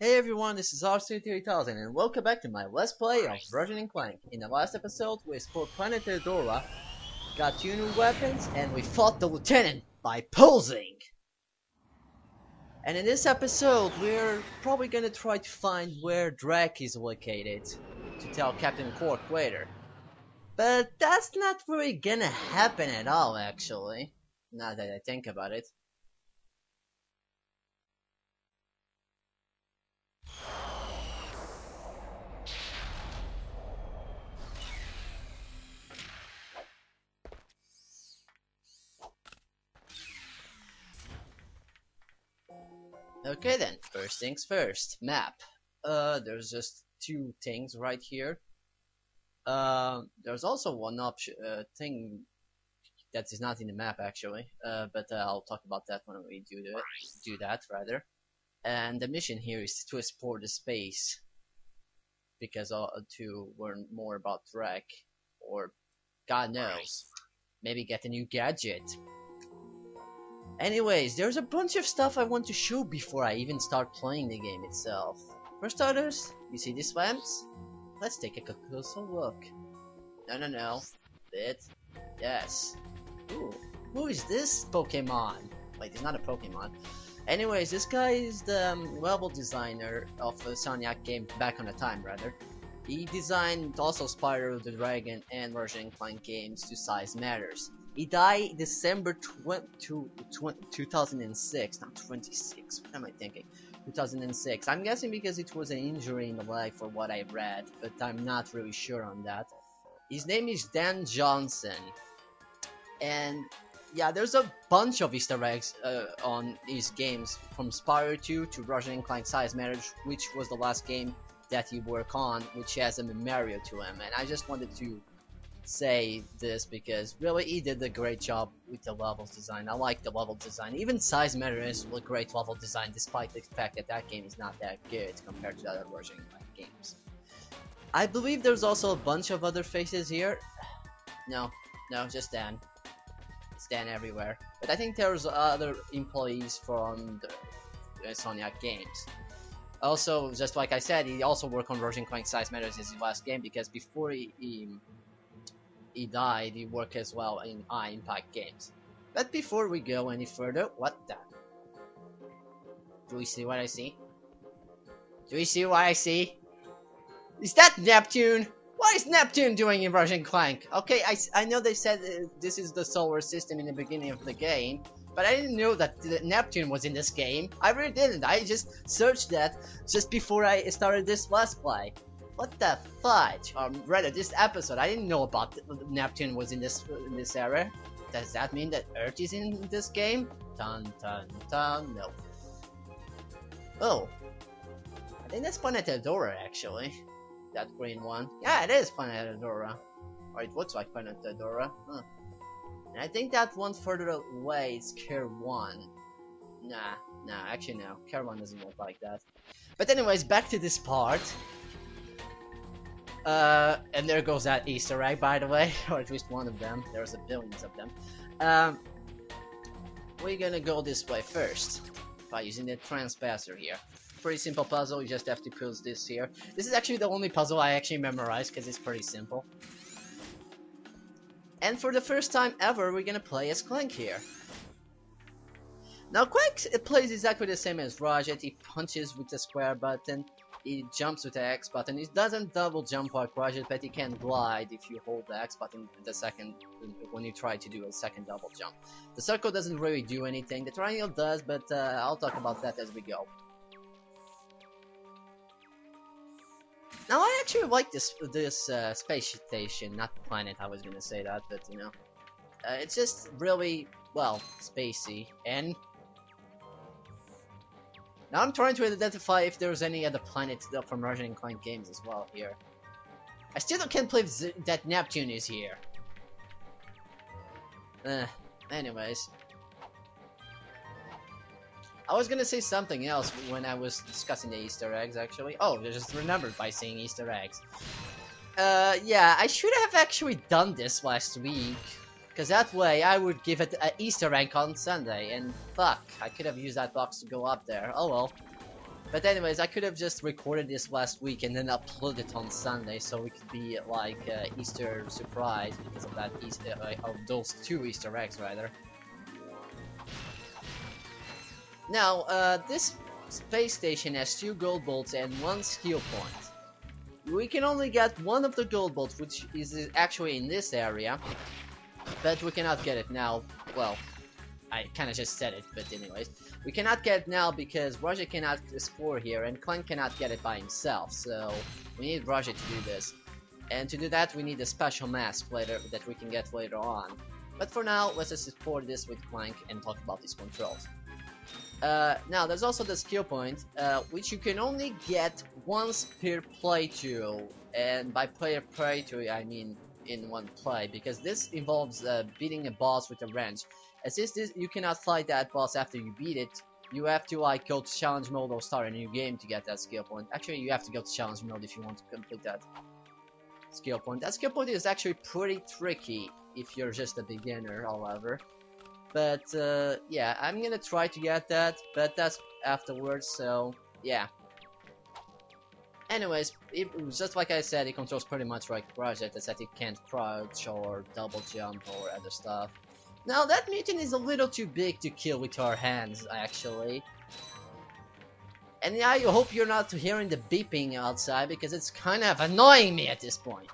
Hey everyone, this is RC3000 and welcome back to my Let's Play of Ratchet Clank. In the last episode, we explored Planet Eldora, got 2 new weapons, and we fought the Lieutenant by posing! And in this episode, we're probably gonna try to find where Drake is located, to tell Captain Quark later. But that's not really gonna happen at all, actually, now that I think about it. Okay then, first things first, map. There's just 2 things right here. There's also one option, thing that is not in the map actually, but I'll talk about that when we do that rather. And the mission here is to explore the space, because to learn more about Drek, or God knows, maybe get a new gadget. Anyways, there's a bunch of stuff I want to show before I even start playing the game itself. For starters, you see these lamps? Let's take a closer look. No. Bit. Yes. Ooh. Who is this Pokemon? Wait, it's not a Pokemon. Anyways, this guy is the level designer of the Sonic game Back on the Time, rather. He designed also Spyro the Dragon and Ratchet Clank games to Size Matters. He died December 2006, not 26, what am I thinking? 2006. I'm guessing because it was an injury in the leg for what I read, but I'm not really sure on that. His name is Dan Johnson. And yeah, there's a bunch of Easter eggs on these games, from Spyro 2 to Ratchet Clank Size Matters, which was the last game that he worked on, which has a memorial to him. And I just wanted to say this because really he did a great job with the levels design. I like the level design. Even Size Matters was a great level design, despite the fact that that game is not that good compared to the other Ratchet Clank games. I believe there's also a bunch of other faces here. No, just Dan. It's Dan everywhere. But I think there's other employees from the Sonic games. Also, just like I said, he also worked on Ratchet Clank Size Matters as his last game, because before he died, he worked as well in High Impact games. But before we go any further, what the? Do we see what I see? Do we see what I see? Is that Neptune? What is Neptune doing in Ratchet Clank? Okay, I know they said this is the solar system in the beginning of the game, but I didn't know that Neptune was in this game. I really didn't. I just searched that just before I started this Let's Play. What the fudge? Rather, this episode, I didn't know about Neptune was in this era. Does that mean that Earth is in this game? Dun dun dun, no. Oh. I think that's Planet Eldora, actually. That green one. Yeah, it is Planet Eldora. Or it looks like Planet Eldora. Huh. And I think that one further away is Care 1. Nah, actually no. Care 1 doesn't look like that. But anyways, back to this part. And there goes that Easter egg, by the way, or at least one of them. There's a billions of them. We're gonna go this way first, by using the transpasser here. Pretty simple puzzle, you just have to put this here. This is actually the only puzzle I actually memorized, because it's pretty simple. And for the first time ever, we're gonna play as Clank here. Now, Clank plays exactly the same as Ratchet. He punches with the square button. He jumps with the X button. He doesn't double jump like Ratchet, but he can glide if you hold the X button when you try to do a second double jump. The circle doesn't really do anything. The triangle does, but I'll talk about that as we go. Now, I actually like this space station, not the planet. I was gonna say that, but you know, it's just really, well, spacey. And now I'm trying to identify if there's any other planet from Ratchet Clank games as well here. I still can't believe that Neptune is here. Anyways. I was gonna say something else when I was discussing the Easter eggs, actually. Oh, I just remembered by saying Easter eggs. Yeah, I should have actually done this last week. Because that way I would give it an Easter egg on Sunday, and fuck, I could have used that box to go up there. Oh well. But anyways, I could have just recorded this last week and then uploaded it on Sunday, so it could be like Easter surprise because of that of those 2 Easter eggs rather. Now, this space station has 2 gold bolts and 1 skill point. We can only get 1 of the gold bolts, which is actually in this area, but we cannot get it now. Well, I kinda just said it, but anyways. We cannot get it now because Ratchet cannot explore here and Clank cannot get it by himself, so we need Ratchet to do this. And to do that we need a special mask later that we can get later on. But for now, let's just explore this with Clank and talk about these controls. Now there's also the skill point, which you can only get once per playthrough, and by player playthrough I mean in one play, because this involves beating a boss with a wrench. As this you cannot fight that boss after you beat it. You have to like go to challenge mode or start a new game to get that skill point. Actually, you have to go to challenge mode if you want to complete that skill point. That skill point is actually pretty tricky if you're just a beginner, however. But yeah, I'm gonna try to get that, but that's afterwards, so yeah. Anyways, just like I said, it controls pretty much like Ratchet, except it can't crouch or double jump or other stuff. Now that mutant is a little too big to kill with our hands, actually. And I hope you're not hearing the beeping outside, because it's kind of annoying me at this point.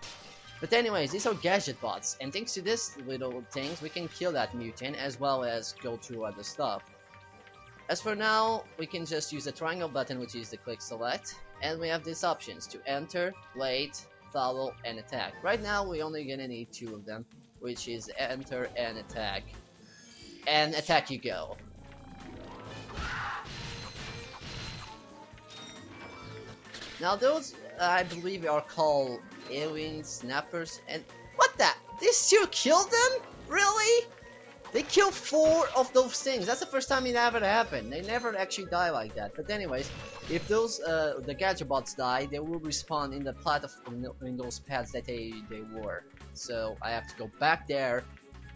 But anyways, these are gadget bots, and thanks to this little things, we can kill that mutant as well as go through other stuff. As for now, we can just use the triangle button, which is the quick select, and we have these options to enter, wait, follow, and attack. Right now, we're only gonna need 2 of them, which is enter and attack. And attack you go. Now those, I believe, are called alien snappers, and what the? These 2 killed them? Really? They killed 4 of those things. That's the first time it ever happened. They never actually die like that. But anyways, if those the gadget bots die, they will respawn in the platform in those pads that they were. So I have to go back there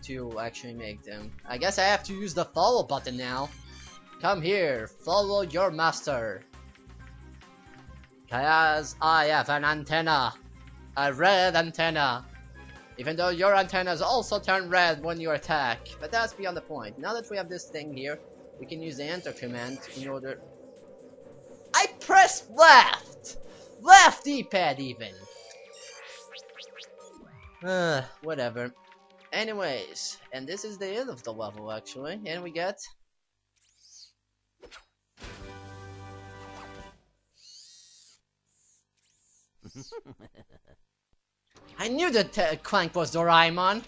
to actually make them. I guess I have to use the follow button now. Come here, follow your master. Cause I have an antenna. A red antenna. Even though your antennas also turn red when you attack. But that's beyond the point. Now that we have this thing here, we can use the enter command in order... I pressed left! Left D-pad even! Whatever. Anyways, and this is the end of the level actually, and we get... I knew that Clank was Doraemon!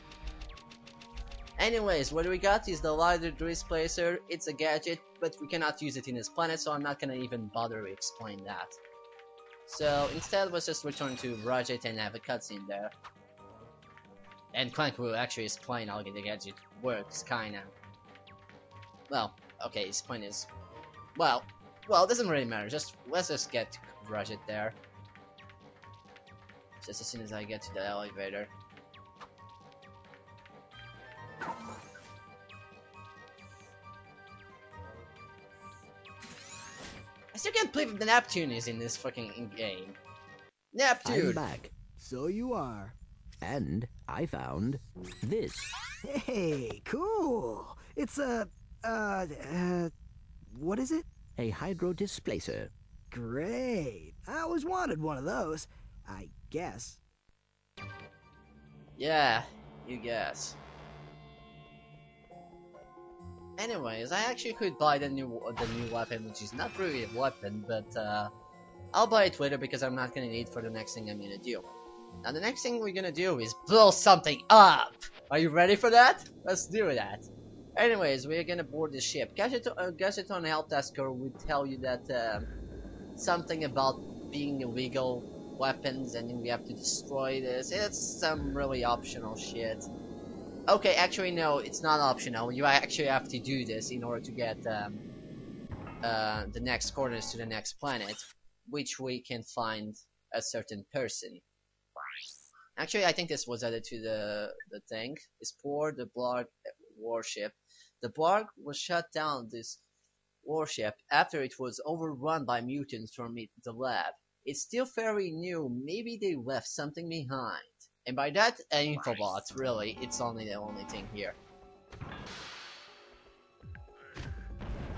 Anyways, what we got is the lighter displacer. It's a gadget, but we cannot use it in this planet, so I'm not gonna even bother to explain that. So instead, let's just return to Ratchet and have a cutscene there. And Clank will actually explain how the gadget works, kinda. Well, okay, his point is... Well, it doesn't really matter, let's just get Ratchet there. Just as soon as I get to the elevator. I still can't believe the Neptune is in this fucking game. Neptune! I'm back. So you are. And I found this. Hey, cool. It's a, what is it? A hydro displacer. Great. I always wanted one of those, I guess. Yeah, you guess. Anyways, I actually could buy the new weapon, which is not really a weapon, but I'll buy it later because I'm not gonna need it for the next thing I'm gonna do. Now the next thing we're gonna do is blow something up! Are you ready for that? Let's do that. Anyways, we're gonna board the ship. Gadgeton help tasker would tell you that something about being illegal weapons and we have to destroy this. It's some really optional shit. Okay, actually no, it's not optional. You actually have to do this in order to get the next coordinates to the next planet, which we can find a certain person. Actually, I think this was added to the thing. Explore the Blarg warship. The Blarg was shut down this warship after it was overrun by mutants from the lab. It's still fairly new, maybe they left something behind. And by that, an infobot, really, it's only the only thing here.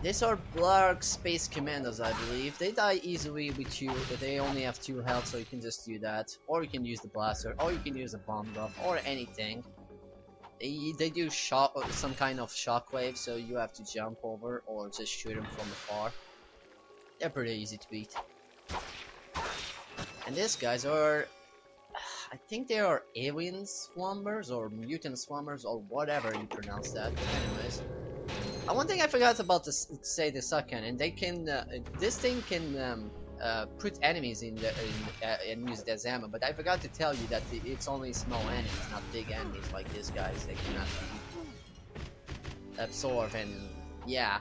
These are Blarg Space Commandos, I believe. They die easily with you, but they only have 2 health, so you can just do that. Or you can use the blaster, or you can use a bomb drop, or anything. They do some kind of shockwave, so you have to jump over, or just shoot them from afar. They're pretty easy to beat. And these guys are... I think they are alien swammers, or mutant swammers, or whatever you pronounce that, but anyways. One thing I forgot about to say the suck cannon, they can, this thing can put enemies in and use it as ammo, but I forgot to tell you that it's only small enemies, not big enemies like these guys. They cannot be absorbed, and yeah.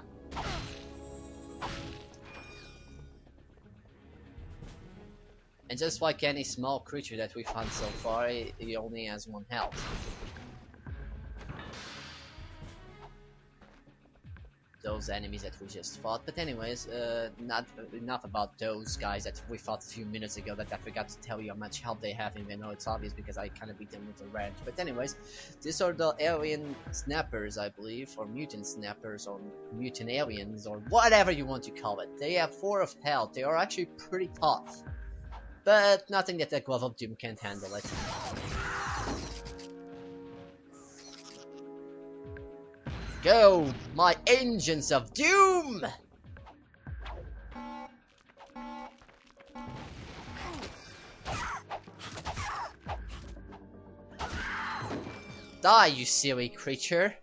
And just like any small creature that we found so far, he only has 1 health. Those enemies that we just fought, but anyways, not enough about those guys that we fought a few minutes ago that I forgot to tell you how much health they have, even though it's obvious because I kind of beat them with a wrench. But anyways, these are the alien snappers, I believe, or mutant snappers, or mutant aliens, or whatever you want to call it. They have 4 of health. They are actually pretty tough, but nothing that the Glove of Doom can't handle it. Go, my engines of doom! Die, you silly creature!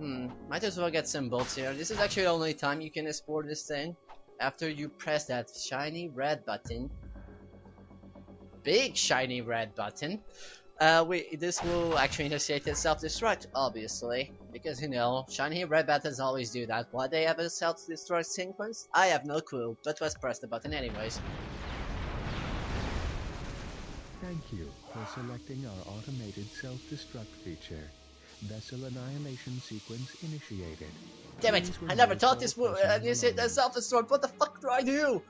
Might as well get some bolts here. This is actually the only time you can export this thing. After you press that shiny red button. Big shiny red button. This will actually initiate a self-destruct, obviously, because you know, shiny red buttons always do that. Why they have a self-destruct sequence? I have no clue, but let's press the button anyways. Thank you for selecting our automated self-destruct feature. Vessel annihilation sequence initiated. Damn it! I never thought this would initiate a self-destruct. What the fuck do I do?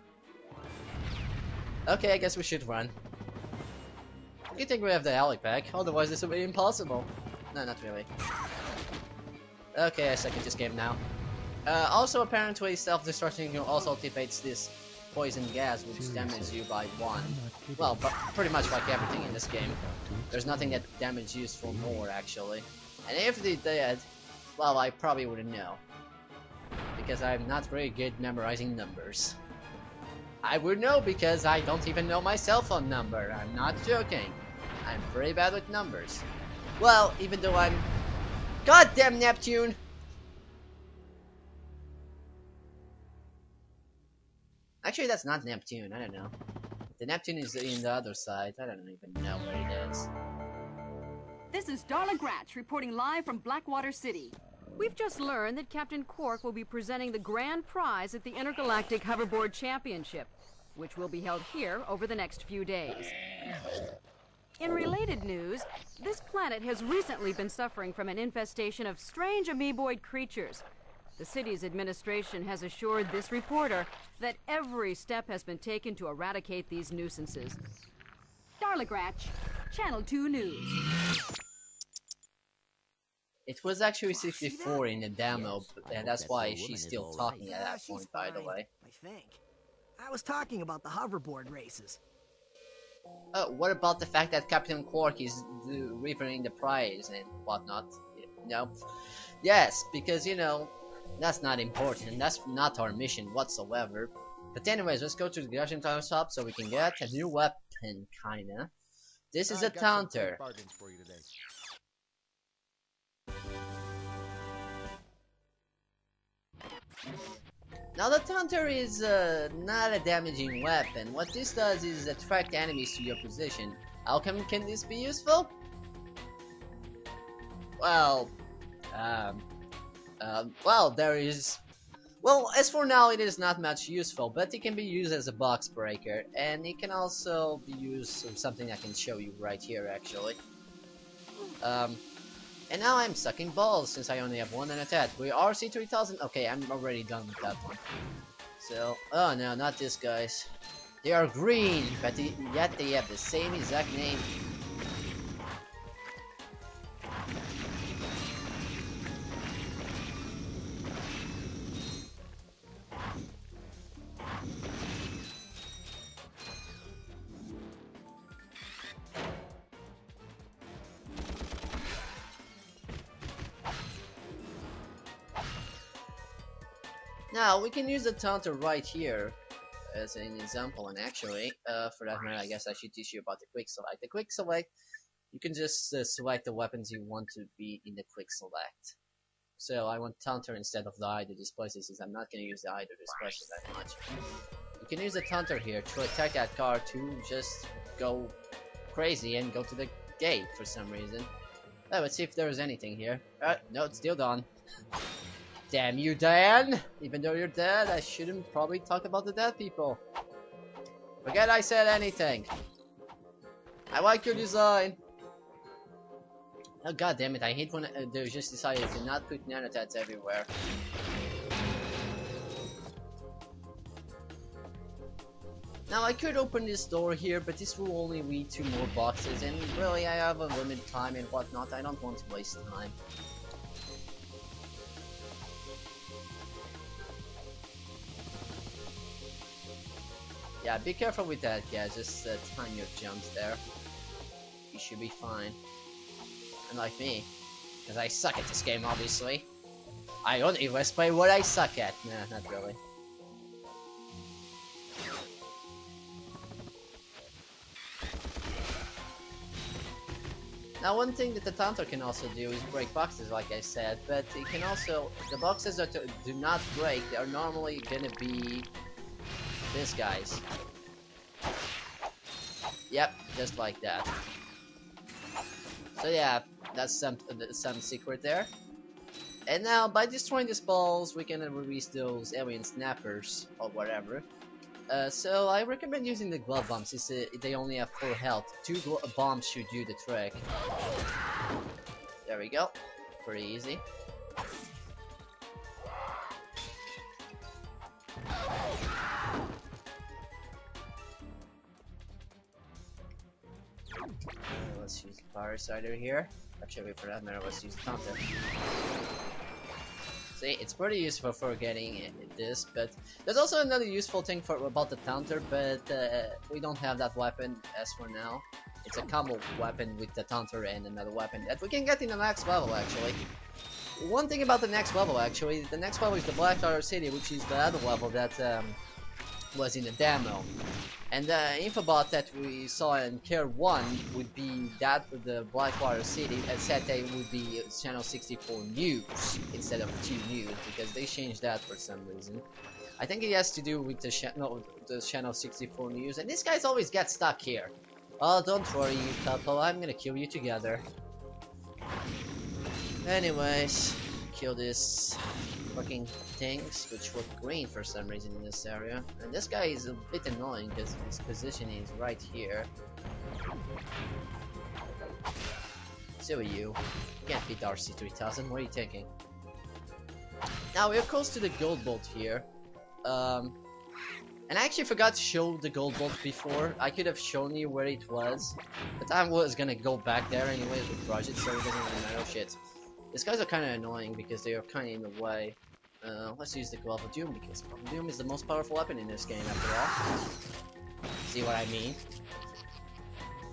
Okay, I guess we should run. Good thing we have the helipad, otherwise this would be impossible. No, not really. Okay, I suck at this game now. Also, apparently, self-destructing also activates this poison gas, which damages you by 1. Well, but pretty much like everything in this game. There's nothing that damages you for more, actually. And if they did, well, I probably wouldn't know. Because I'm not very good memorizing numbers. I would know because I don't even know my cell phone number. I'm not joking. I'm pretty bad with numbers. Well, even though I'm... Goddamn Neptune! Actually, that's not Neptune. I don't know. The Neptune is in the other side. I don't even know where it is. This is Darla Gratch reporting live from Blackwater City. We've just learned that Captain Quark will be presenting the grand prize at the Intergalactic Hoverboard Championship, which will be held here over the next few days. In related news, this planet has recently been suffering from an infestation of strange amoeboid creatures. The city's administration has assured this reporter that every step has been taken to eradicate these nuisances. Darla Gratch, Channel 2 News. It was actually 64 in the demo, and that's why she's still talking at that point, by the way. I think. I was talking about the hoverboard races. What about the fact that Captain Quark is delivering the prize and whatnot? No. Yes, because, you know, that's not important. That's not our mission whatsoever. But anyways, let's go to the Guardian Tower shop so we can get a new weapon, kinda. This is a taunter. Now the taunter is not a damaging weapon. What this does is attract enemies to your position. How come can this be useful? Well, there is... Well, as for now it is not much useful, but it can be used as a box breaker, and it can also be used for something I can show you right here actually. And now I'm sucking balls since I only have one in attack. We are C3000. Okay, I'm already done with that one. So, oh no, not this guys. They are green, but yet they have the same exact name. Now, we can use the taunter right here as an example, and actually, for that matter, I guess I should teach you about the quick select. The quick select, you can just select the weapons you want to be in the quick select. So I want taunter instead of the eye to displace it, since I'm not going to use the eye to displace it that much. You can use the taunter here to attack that car to just go crazy and go to the gate for some reason. Oh, let's see if there is anything here. No, it's still gone. Damn you, Dan! Even though you're dead, I shouldn't probably talk about the dead people. Forget I said anything. I like your design. Oh god damn it, I hate when they just decided to not put nanotats everywhere. Now I could open this door here, but this will only lead to more boxes, and really I have a limited time and whatnot. I don't want to waste time. Yeah, be careful with that, guys. Just time your jumps there. You should be fine. Unlike me, because I suck at this game, obviously. I only let's play what I suck at. Nah, not really. Now, one thing that the taunter can also do is break boxes, like I said, but it can also, the boxes that do not break, they are normally gonna be this guys. Yep, just like that. So yeah, that's some secret there. And now, by destroying these balls, we can release those alien snappers or whatever. So I recommend using the glove bombs since they only have 4 health. 2 bombs should do the trick. There we go. Pretty easy. Let's use the power cider here. Actually, for that matter, let's use the taunter. See, it's pretty useful for getting this, but there's also another useful thing about the taunter, but we don't have that weapon as for now. It's a combo weapon with the taunter and another weapon that we can get in the next level, actually. One thing about the next level, actually, the next level is the Blackwater City, which is the other level that was in the demo. And the infobot that we saw in Care 1 would be that with the Blackwater City, and said they would be Channel 64 News instead of 2 News, because they changed that for some reason. I think it has to do with the Channel 64 News, and this guy's always gets stuck here. Oh, don't worry, you couple, I'm gonna kill you together. Anyways, kill this fucking things which look green for some reason in this area, and this guy is a bit annoying because his position is right here. So are you. Can't beat RC3000, what are you thinking? Now we're close to the gold bolt here, and I actually forgot to show the gold bolt before. I could have shown you where it was, but I was gonna go back there anyways with Ratchet, so it doesn't really matter. Shit. These guys are kind of annoying because they are kind of in the way. Let's use the Glove of Doom because Glove of Doom is the most powerful weapon in this game after all. See what I mean?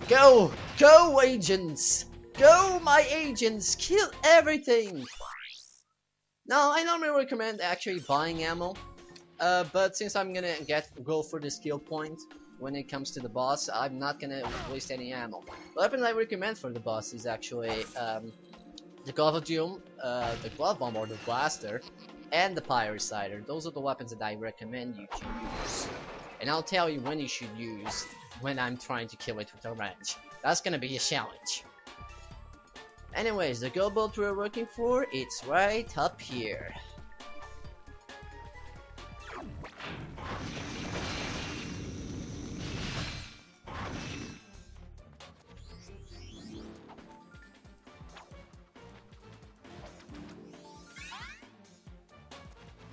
Go! Go, agents! Go, my agents! Kill everything! Now, I normally recommend actually buying ammo, but since I'm gonna go for the skill point when it comes to the boss, I'm not gonna waste any ammo. The weapon I recommend for the boss is actually the Glove of Doom, the Glove Bomb or the Blaster, and the Pyrocider. Those are the weapons that I recommend you to use. And I'll tell you when you should use when I'm trying to kill it with a wrench. That's gonna be a challenge. Anyways, the gold bolt we're looking for, it's right up here.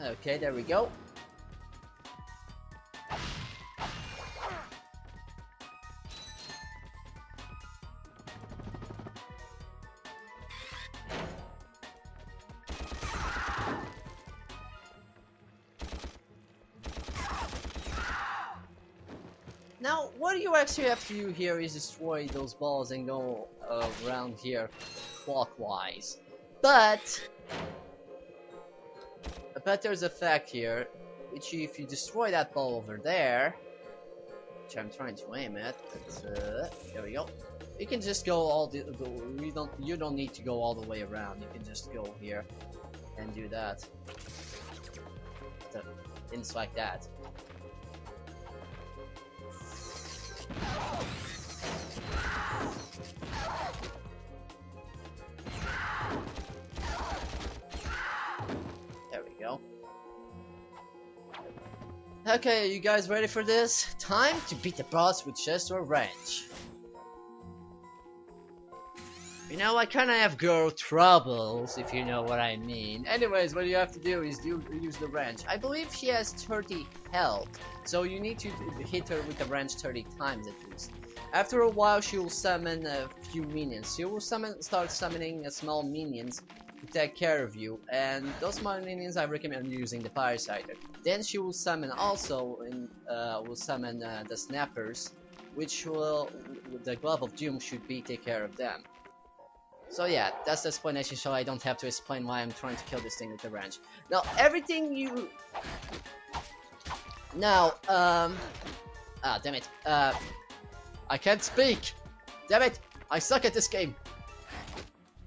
Okay, there we go. Now, what you actually have to do here is destroy those balls and go around here clockwise. But there's a fact here, which if you destroy that ball over there, which I'm trying to aim at, but there we go. You can just go all the you don't need to go all the way around. You can just go here and do that. Things like that. There we go. Okay, are you guys ready for this? Time to beat the boss with just a wrench. You know, I kinda have girl troubles, if you know what I mean. Anyways, what you have to do is use the wrench. I believe she has 30 health, so you need to hit her with the wrench 30 times at least. After a while, she will summon a few minions. She will start summoning small minions to take care of you, and those small minions I recommend using the Parasiter. Then she will summon also, the snappers, which will, the Glove of Doom should take care of them. So yeah, that's the explanation, so I don't have to explain why I'm trying to kill this thing with the wrench. Now, everything you... Now, damn it. I can't speak! Damn it! I suck at this game!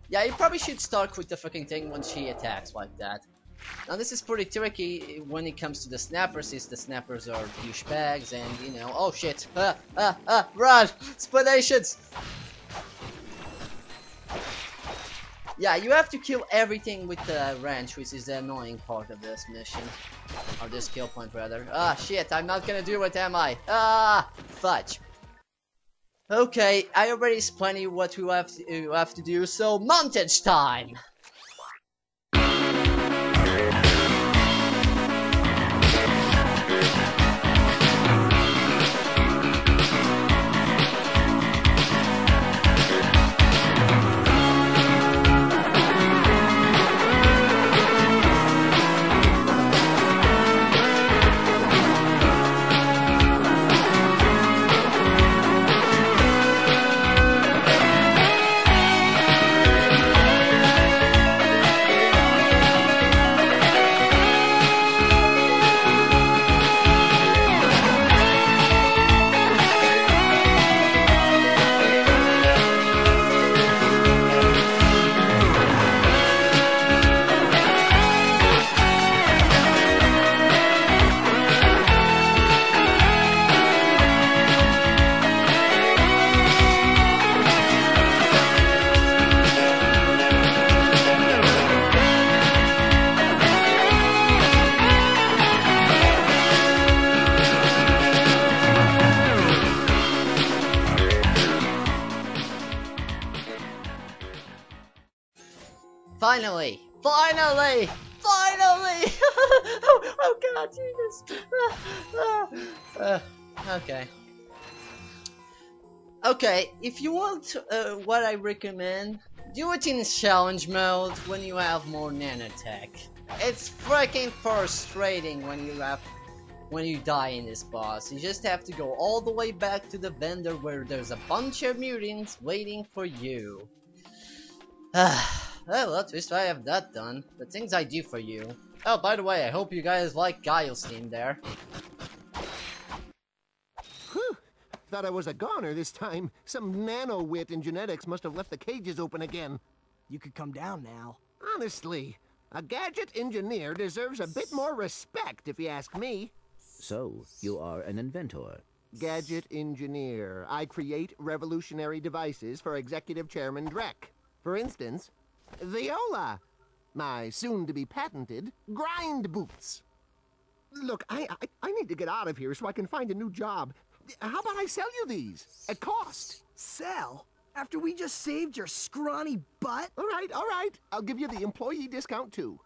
Yeah, you probably should start with the fucking thing when she attacks like that. Now, this is pretty tricky when it comes to the snappers, since the snappers are douchebags and, you know... Oh shit! Run! Explanations! Yeah, you have to kill everything with the wrench, which is the annoying part of this mission. Or this kill point, rather. Ah, shit, I'm not gonna do it, am I? Ah, fudge. Okay, I already explained you what you have to do, so montage time! Finally! Finally! Finally! oh god, Jesus! Okay. Okay, if you want what I recommend, do it in challenge mode when you have more nanotech. It's freaking frustrating when you die in this boss. You just have to go all the way back to the vendor where there's a bunch of mutants waiting for you. Well, at least I have that done. The things I do for you. Oh, by the way, I hope you guys like Guile's team there. Whew! Thought I was a goner this time. Some nano-wit in genetics must have left the cages open again. You could come down now. Honestly, a gadget engineer deserves a bit more respect, if you ask me. So, you are an inventor. Gadget engineer. I create revolutionary devices for Executive Chairman Drek. For instance, Viola, my soon-to-be patented grind boots. Look, I need to get out of here so I can find a new job. How about I sell you these at cost? Sell? After we just saved your scrawny butt? All right. I'll give you the employee discount too.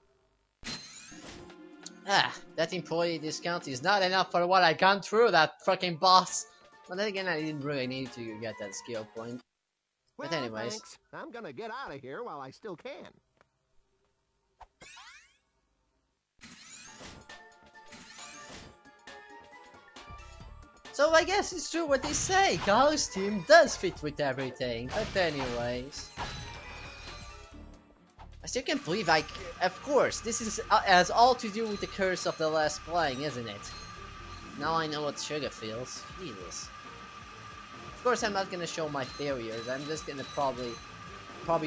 That employee discount is not enough for what I gone through that fucking boss. But then again, I didn't really need to get that skill point. Well, But anyways. thanks. I'm gonna get out of here while I still can. So I guess it's true what they say. Guile's team does fit with everything. But anyways. I still can't believe of course, this has all to do with the curse of the last playing, isn't it? Now I know what sugar feels. Jesus. Of course, I'm not gonna show my failures. I'm just gonna probably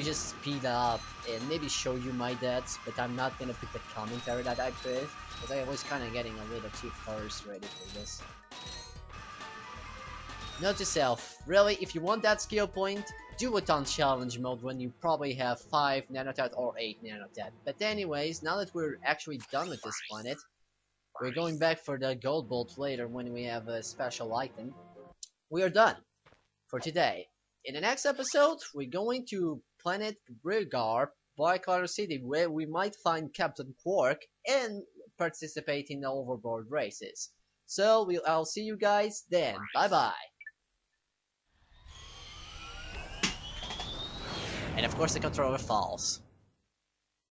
just speed up and maybe show you my deaths, but I'm not gonna put the commentary that I put, because I was kind of getting a little too frustrated for this. Note to self, really, if you want that skill point, do it on challenge mode when you probably have 5 nanotet or 8 nanotet. But anyways, now that we're actually done with this planet, we're going back for the gold bolt later when we have a special item. We are done for today. In the next episode, we're going to planet Blarg, Blackwater City, where we might find Captain Quark and participate in the overboard races. So I'll see you guys then. Bye bye. And of course the controller falls.